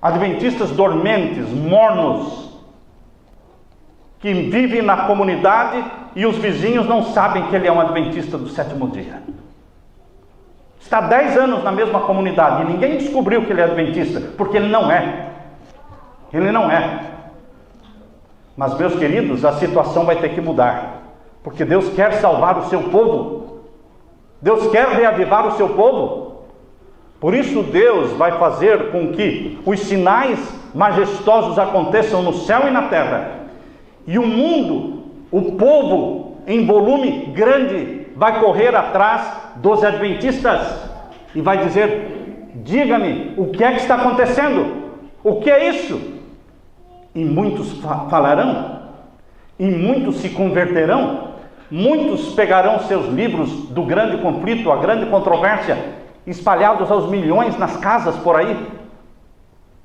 Adventistas dormentes, mornos, que vivem na comunidade e os vizinhos não sabem que ele é um adventista do sétimo dia. Está 10 anos na mesma comunidade e ninguém descobriu que ele é adventista, porque ele não é. Ele não é. Mas, meus queridos, a situação vai ter que mudar, porque Deus quer salvar o seu povo. Deus quer reavivar o seu povo. Por isso Deus vai fazer com que os sinais majestosos aconteçam no céu e na terra. E o mundo, o povo em volume grande, vai correr atrás dos adventistas e vai dizer: diga-me, o que é que está acontecendo? O que é isso? E muitos falarão, e muitos se converterão. Muitos pegarão seus livros do grande conflito, a grande controvérsia, espalhados aos milhões nas casas por aí.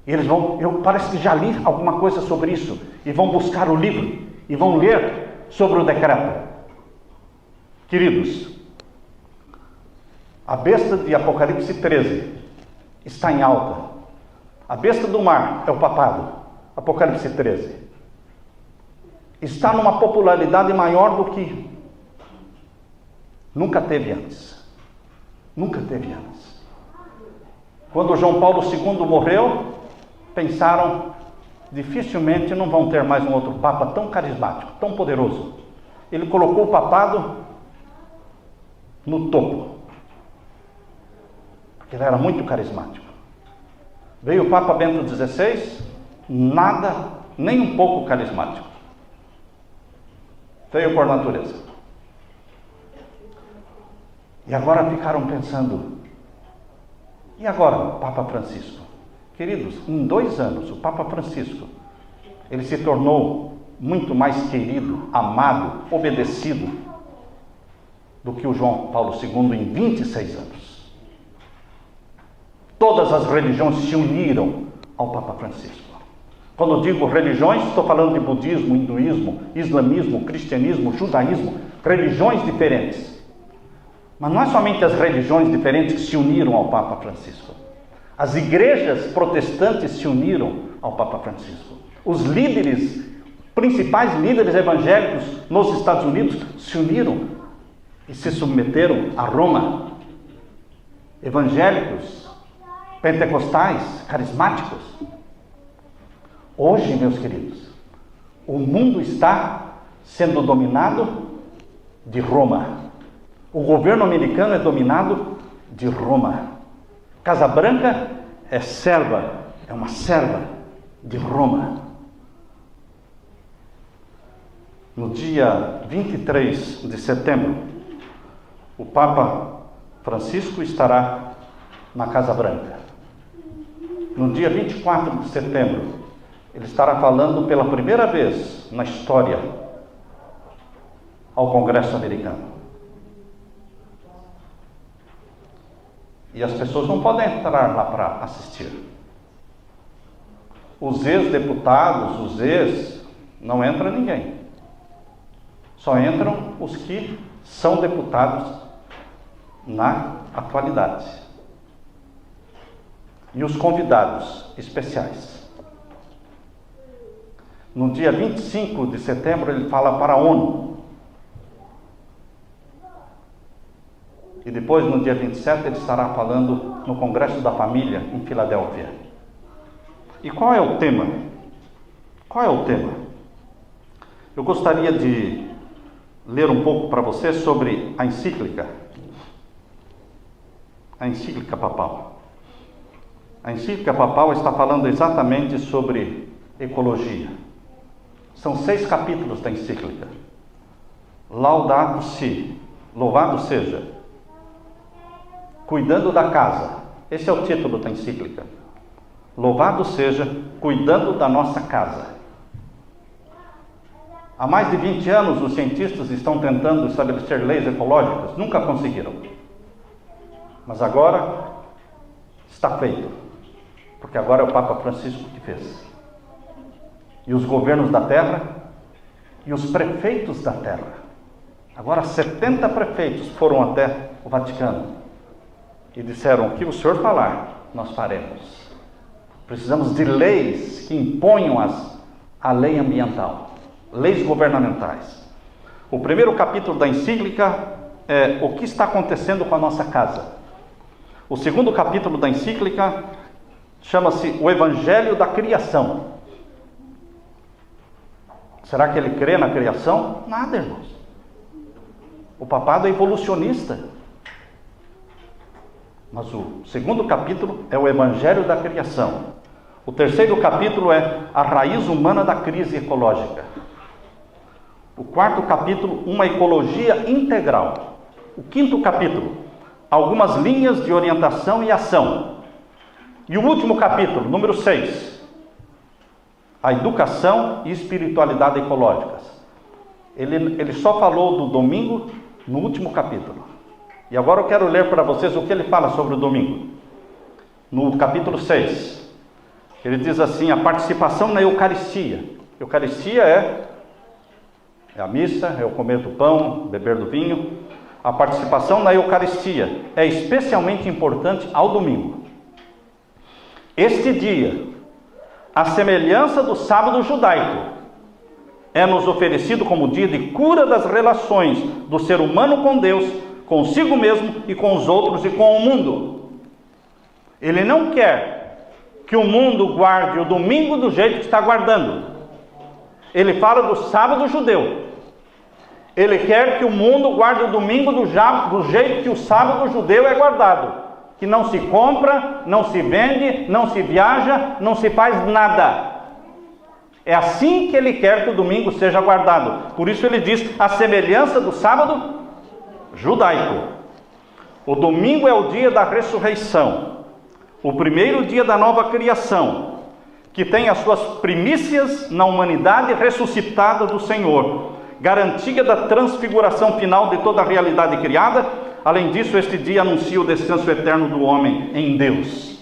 E eles vão, parece que já li alguma coisa sobre isso, e vão buscar o livro, e vão ler sobre o decreto. Queridos, a besta de Apocalipse 13 está em alta. A besta do mar é o papado, Apocalipse 13. Está numa popularidade maior do que nunca teve antes. Nunca teve antes. Quando João Paulo II morreu, pensaram: dificilmente não vão ter mais um outro papa tão carismático, tão poderoso. Ele colocou o papado no topo, porque ele era muito carismático. Veio o Papa Bento XVI, nada, nem um pouco carismático. Veio por natureza. E agora ficaram pensando: e agora o Papa Francisco? Queridos, em 2 anos o Papa Francisco, ele se tornou muito mais querido, amado, obedecido do que o João Paulo II em 26 anos. Todas as religiões se uniram ao Papa Francisco. Quando eu digo religiões, estou falando de budismo, hinduísmo, islamismo, cristianismo, judaísmo, religiões diferentes. Mas não é somente as religiões diferentes que se uniram ao Papa Francisco. As igrejas protestantes se uniram ao Papa Francisco. Os líderes, principais líderes evangélicos nos Estados Unidos se uniram e se submeteram a Roma. Evangélicos, pentecostais, carismáticos. Hoje, meus queridos, o mundo está sendo dominado de Roma. O governo americano é dominado de Roma. Casa Branca é serva, é uma serva de Roma. No dia 23 de setembro o Papa Francisco estará na Casa Branca. No dia 24 de setembro, ele estará falando pela primeira vez na história ao Congresso americano. E as pessoas não podem entrar lá para assistir. Os ex-deputados, não entra ninguém. Só entram os que são deputados na atualidade. E os convidados especiais. No dia 25 de setembro, ele fala para a ONU. E depois, no dia 27, ele estará falando no Congresso da Família, em Filadélfia. E qual é o tema? Qual é o tema? Eu gostaria de ler um pouco para você sobre a encíclica papal. A encíclica papal está falando exatamente sobre ecologia. São 6 capítulos da encíclica. Laudato Si, louvado seja, cuidando da casa. Esse é o título da encíclica. Louvado seja, cuidando da nossa casa. Há mais de 20 anos os cientistas estão tentando estabelecer leis ecológicas, nunca conseguiram. Mas agora está feito, porque agora é o Papa Francisco que fez. E os governos da terra e os prefeitos da terra. Agora 70 prefeitos foram até o Vaticano e disseram: o que o senhor falar, nós faremos. Precisamos de leis que imponham a lei ambiental, leis governamentais. O primeiro capítulo da encíclica é o que está acontecendo com a nossa casa. O segundo capítulo da encíclica chama-se o Evangelho da Criação. Será que ele crê na criação? Nada, irmãos. O papado é evolucionista. Mas o segundo capítulo é o Evangelho da Criação. O terceiro capítulo é a raiz humana da crise ecológica. O quarto capítulo, uma ecologia integral. O quinto capítulo, algumas linhas de orientação e ação. E o último capítulo, número 6, a educação e espiritualidade ecológicas. Ele só falou do domingo no último capítulo. E agora eu quero ler para vocês o que ele fala sobre o domingo. No capítulo 6, ele diz assim: a participação na Eucaristia. Eucaristia é a missa, é o comer do pão, beber do vinho. A participação na Eucaristia é especialmente importante ao domingo. Este dia, à semelhança do sábado judaico, é nos oferecido como dia de cura das relações do ser humano com Deus, consigo mesmo e com os outros e com o mundo. Ele não quer que o mundo guarde o domingo do jeito que está guardando. Ele fala do sábado judeu. Ele quer que o mundo guarde o domingo do jeito que o sábado judeu é guardado. Que não se compra, não se vende, não se viaja, não se faz nada. É assim que ele quer que o domingo seja guardado. Por isso ele diz, a semelhança do sábado judaico. O domingo é o dia da ressurreição. O primeiro dia da nova criação, que tem as suas primícias na humanidade ressuscitada do Senhor, garantia da transfiguração final de toda a realidade criada. Além disso, este dia anuncia o descanso eterno do homem em Deus.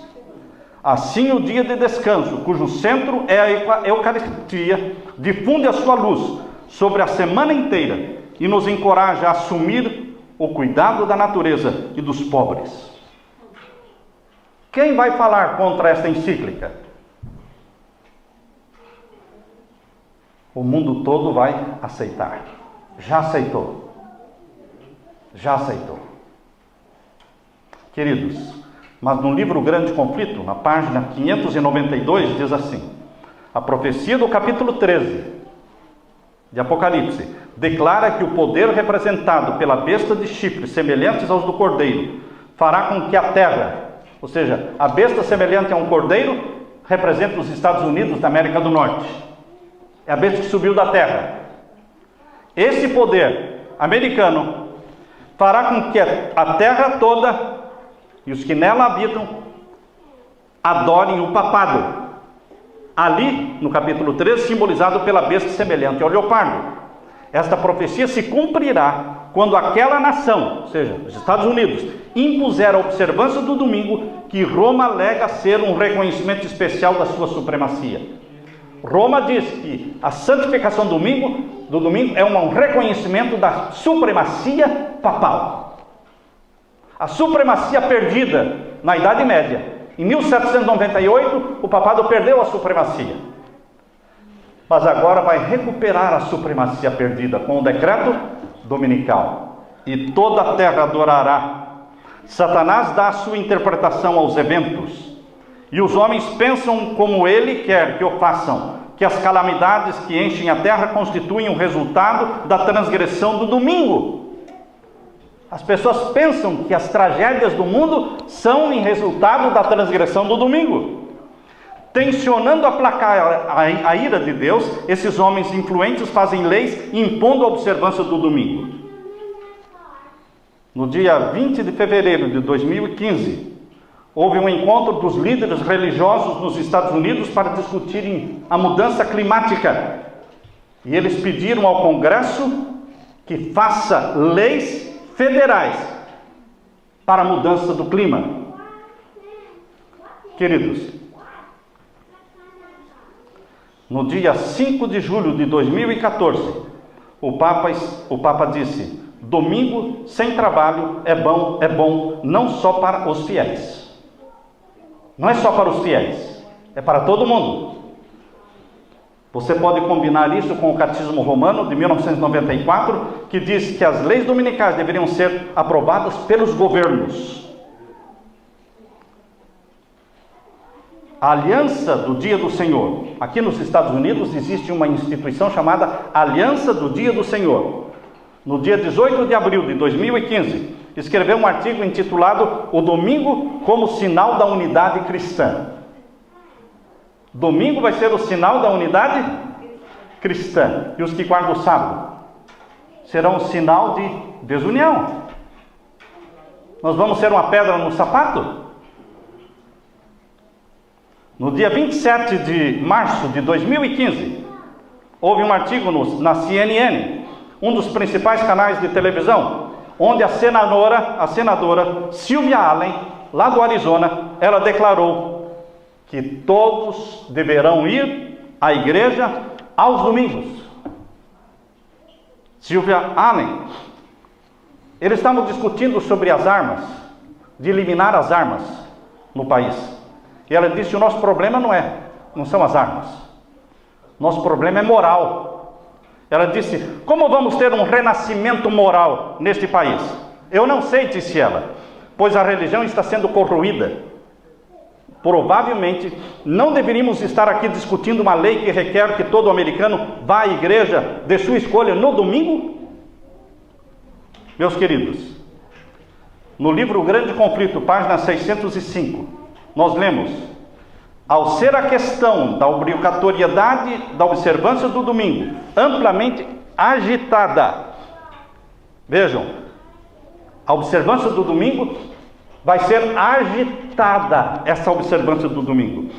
Assim, o dia de descanso, cujo centro é a Eucaristia, difunde a sua luz sobre a semana inteira e nos encoraja a assumir o cuidado da natureza e dos pobres. Quem vai falar contra esta encíclica? O mundo todo vai aceitar. Já aceitou. Já aceitou. Queridos, mas no livro Grande Conflito, na página 592, diz assim: a profecia do capítulo 13 de Apocalipse declara que o poder representado pela besta de chifres semelhantes aos do cordeiro fará com que a terra, ou seja, a besta semelhante a um cordeiro, representa os Estados Unidos da América do Norte. É a besta que subiu da terra. Esse poder americano fará com que a terra toda e os que nela habitam adorem o papado. Ali, no capítulo 13, simbolizado pela besta semelhante ao leopardo. Esta profecia se cumprirá quando aquela nação, ou seja, os Estados Unidos, impuser a observância do domingo, que Roma alega ser um reconhecimento especial da sua supremacia. Roma diz que a santificação do domingo é um reconhecimento da supremacia papal. A supremacia perdida na Idade Média. Em 1798, o papado perdeu a supremacia. Mas agora vai recuperar a supremacia perdida com o decreto dominical. E toda a terra adorará. Satanás dá a sua interpretação aos eventos. E os homens pensam como ele quer que o façam, que as calamidades que enchem a terra constituem o resultado da transgressão do domingo. As pessoas pensam que as tragédias do mundo são em resultado da transgressão do domingo. Tensionando aplacar a ira de Deus, esses homens influentes fazem leis impondo a observância do domingo. No dia 20 de fevereiro de 2015, houve um encontro dos líderes religiosos nos Estados Unidos para discutirem a mudança climática. E eles pediram ao Congresso que faça leis federais para a mudança do clima. Queridos, no dia 5 de julho de 2014, o Papa disse: domingo sem trabalho é bom não só para os fiéis. Não é só para os fiéis, é para todo mundo. Você pode combinar isso com o Catecismo Romano de 1994, que diz que as leis dominicais deveriam ser aprovadas pelos governos. A Aliança do Dia do Senhor. Aqui nos Estados Unidos existe uma instituição chamada Aliança do Dia do Senhor. No dia 18 de abril de 2015, escreveu um artigo intitulado O Domingo como Sinal da Unidade Cristã. Domingo vai ser o sinal da unidade cristã. E os que guardam o sábado serão um sinal de desunião. Nós vamos ser uma pedra no sapato? No dia 27 de março de 2015, houve um artigo na CNN, um dos principais canais de televisão, onde a senadora Sylvia Allen, lá do Arizona, ela declarou que todos deverão ir à igreja aos domingos. Sylvia Allen. Eles estavam discutindo sobre as armas, de eliminar as armas no país. E ela disse: o nosso problema não são as armas. Nosso problema é moral. Ela disse: como vamos ter um renascimento moral neste país? Eu não sei, disse ela, pois a religião está sendo corroída. Provavelmente não deveríamos estar aqui discutindo uma lei que requer que todo americano vá à igreja de sua escolha no domingo? Meus queridos, no livro O Grande Conflito, página 605, nós lemos: ao ser a questão da obrigatoriedade da observância do domingo amplamente agitada, vejam, a observância do domingo vai ser agitada, essa observância do domingo.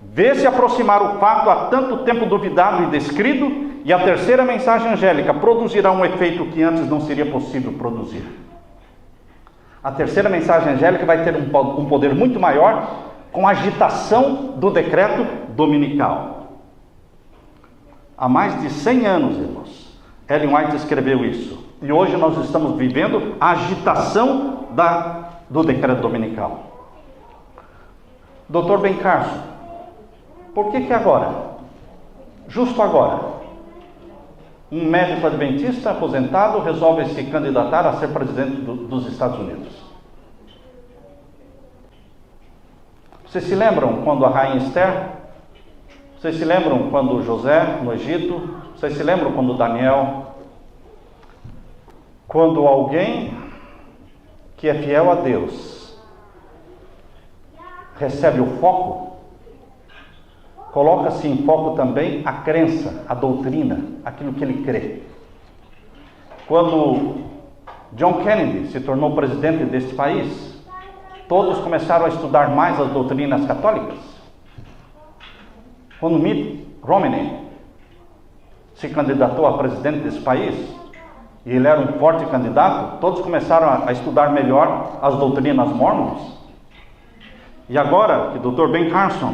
Vê-se aproximar o fato há tanto tempo duvidado e descrido, e a terceira mensagem angélica produzirá um efeito que antes não seria possível produzir. A terceira mensagem angélica vai ter um poder muito maior com a agitação do decreto dominical. Há mais de 100 anos, irmãos, Ellen White escreveu isso. E hoje nós estamos vivendo a agitação do decreto dominical. Dr. Ben Carson, por que agora, justo agora, um médico adventista aposentado resolve se candidatar a ser presidente dos Estados Unidos? Vocês se lembram quando a rainha Esther? Vocês se lembram quando José no Egito? Vocês se lembram quando Daniel? Quando alguém que é fiel a Deus recebe o foco, coloca-se em foco também a crença, a doutrina, aquilo que ele crê. Quando John Kennedy se tornou presidente deste país, todos começaram a estudar mais as doutrinas católicas. Quando Mitt Romney se candidatou a presidente desse país, e ele era um forte candidato, todos começaram a estudar melhor as doutrinas mormons. E agora que o Dr. Ben Carson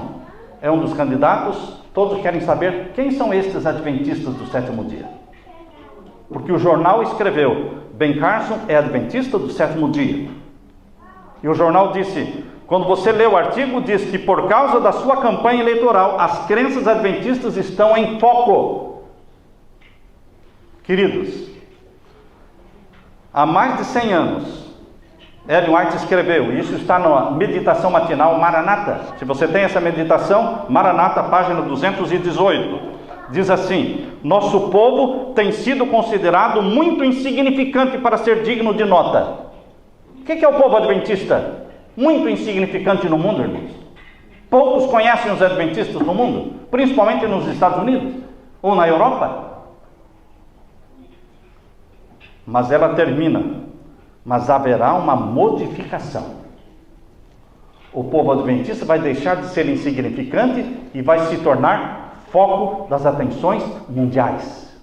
é um dos candidatos, todos querem saber quem são estes adventistas do sétimo dia. Porque o jornal escreveu, Ben Carson é adventista do sétimo dia. E o jornal disse, quando você lê o artigo, diz que por causa da sua campanha eleitoral, as crenças adventistas estão em foco. Queridos, há mais de 100 anos, Ellen White escreveu, e isso está na meditação matinal Maranata. Se você tem essa meditação, Maranata, página 218, diz assim, nosso povo tem sido considerado muito insignificante para ser digno de nota. O que é o povo adventista? Muito insignificante no mundo, irmãos. Poucos conhecem os adventistas no mundo, principalmente nos Estados Unidos ou na Europa. Mas ela termina, mas haverá uma modificação. O povo adventista vai deixar de ser insignificante e vai se tornar foco das atenções mundiais.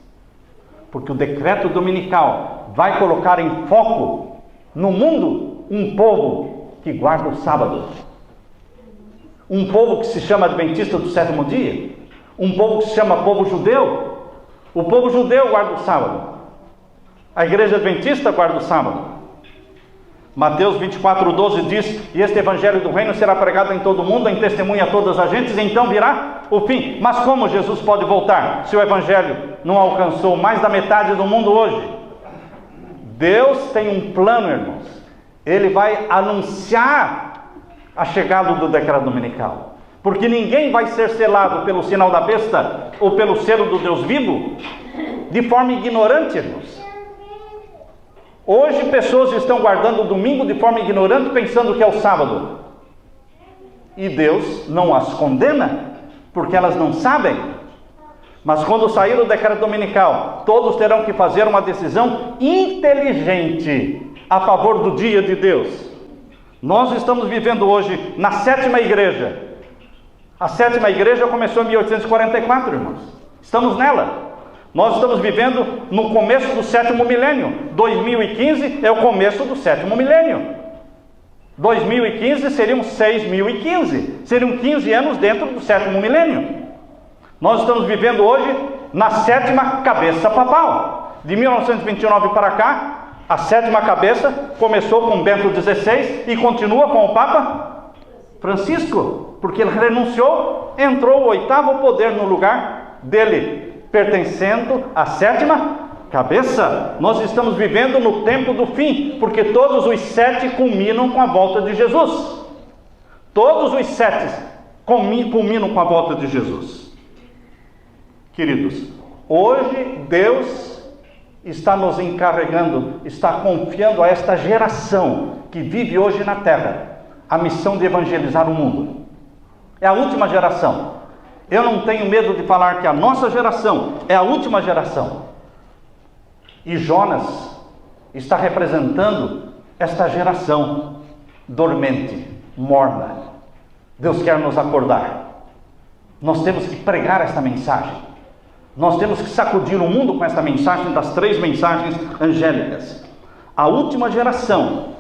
Porque o decreto dominical vai colocar em foco no mundo um povo que guarda o sábado. Um povo que se chama adventista do sétimo dia. Um povo que se chama povo judeu. O povo judeu guarda o sábado. A igreja adventista guarda o sábado. Mateus 24:12 diz, e este evangelho do reino será pregado em todo o mundo, em testemunha a todas as gentes, e então virá o fim. Mas como Jesus pode voltar, se o evangelho não alcançou mais da metade do mundo hoje? Deus tem um plano, irmãos. Ele vai anunciar a chegada do decreto dominical. Porque ninguém vai ser selado pelo sinal da besta, ou pelo selo do Deus vivo, de forma ignorante, irmãos. Hoje pessoas estão guardando o domingo de forma ignorante, pensando que é o sábado. E Deus não as condena, porque elas não sabem. Mas quando sair o decreto dominical, todos terão que fazer uma decisão inteligente a favor do dia de Deus. Nós estamos vivendo hoje na sétima igreja. A sétima igreja começou em 1844, irmãos. Estamos nela. Nós estamos vivendo no começo do sétimo milênio. 2015 é o começo do sétimo milênio. 2015 seriam 6015. Seriam 15 anos dentro do sétimo milênio. Nós estamos vivendo hoje na sétima cabeça papal. De 1929 para cá, a sétima cabeça começou com Bento XVI e continua com o Papa Francisco. Porque ele renunciou, entrou o oitavo poder no lugar dele, pertencendo à sétima cabeça. Nós estamos vivendo no tempo do fim, porque todos os 7 culminam com a volta de Jesus. Todos os 7 culminam com a volta de Jesus. Queridos, hoje Deus está nos encarregando, está confiando a esta geração que vive hoje na terra, a missão de evangelizar o mundo. É a última geração. Eu não tenho medo de falar que a nossa geração é a última geração. E Jonas está representando esta geração dormente, morna. Deus quer nos acordar. Nós temos que pregar esta mensagem. Nós temos que sacudir o mundo com esta mensagem das 3 mensagens angélicas. A última geração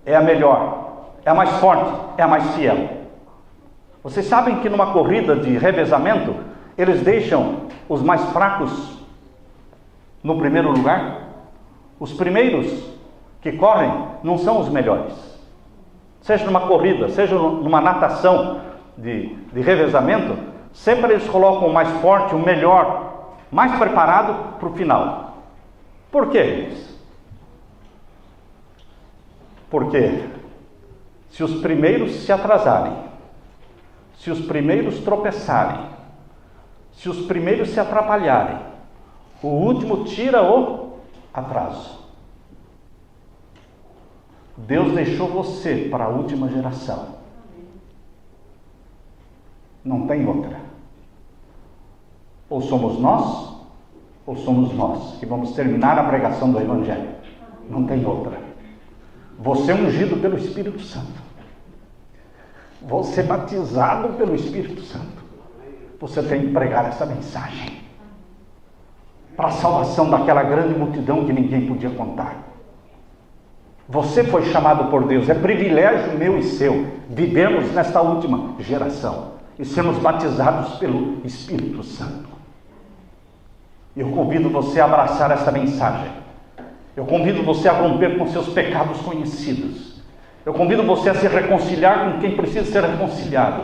é a melhor, é a mais forte, é a mais fiel. Vocês sabem que numa corrida de revezamento, eles deixam os mais fracos no primeiro lugar? Os primeiros que correm não são os melhores. Seja numa corrida, seja numa natação de revezamento, sempre eles colocam o mais forte, o melhor, mais preparado para o final. Por quê? Porque se os primeiros se atrasarem, se os primeiros tropeçarem, se os primeiros se atrapalharem, o último tira o atraso. Deus deixou você para a última geração. Não tem outra. Ou somos nós que vamos terminar a pregação do Evangelho. Não tem outra. Você é ungido pelo Espírito Santo. Você é batizado pelo Espírito Santo. Você tem que pregar essa mensagem para a salvação daquela grande multidão que ninguém podia contar. Você foi chamado por Deus. É privilégio meu e seu vivemos nesta última geração e sermos batizados pelo Espírito Santo. Eu convido você a abraçar essa mensagem. Eu convido você a romper com seus pecados conhecidos. Eu convido você a se reconciliar com quem precisa ser reconciliado.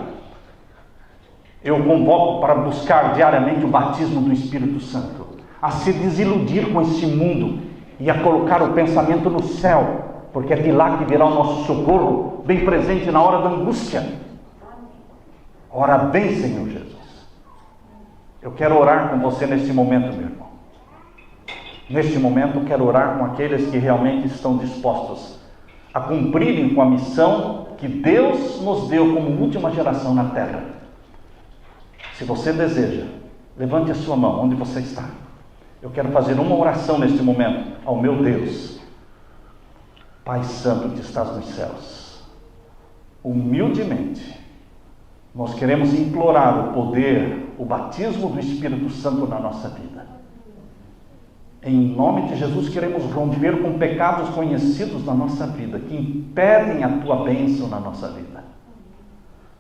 Eu convoco para buscar diariamente o batismo do Espírito Santo, a se desiludir com esse mundo e a colocar o pensamento no céu, porque é de lá que virá o nosso socorro, bem presente na hora da angústia. Ora bem, Senhor Jesus. Eu quero orar com você neste momento, meu irmão. Neste momento eu quero orar com aqueles que realmente estão dispostos a cumprirem com a missão que Deus nos deu como última geração na terra. Se você deseja, levante a sua mão onde você está. Eu quero fazer uma oração neste momento ao meu Deus. Pai Santo que estás nos céus, humildemente nós queremos implorar o poder, o batismo do Espírito Santo na nossa vida. Em nome de Jesus queremos romper com pecados conhecidos na nossa vida, que impedem a tua bênção na nossa vida.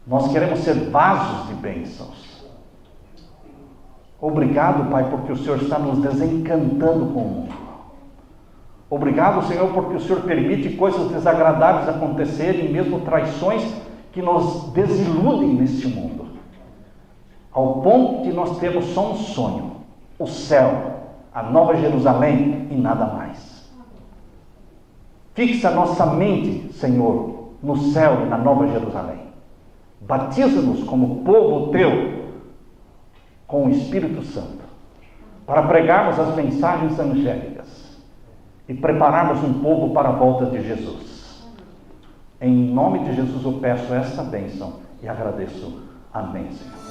Nós queremos ser vasos de bênçãos. Obrigado, Pai, porque o Senhor está nos desencantando com o mundo. Obrigado, Senhor, porque o Senhor permite coisas desagradáveis acontecerem, mesmo traições que nos desiludem neste mundo. Ao ponto de nós termos só um sonho, o céu, a nova Jerusalém e nada mais. Fixa nossa mente, Senhor, no céu e na nova Jerusalém. Batiza-nos como povo teu com o Espírito Santo, para pregarmos as mensagens angélicas e prepararmos um povo para a volta de Jesus. Em nome de Jesus eu peço esta bênção e agradeço. Amém, Senhor.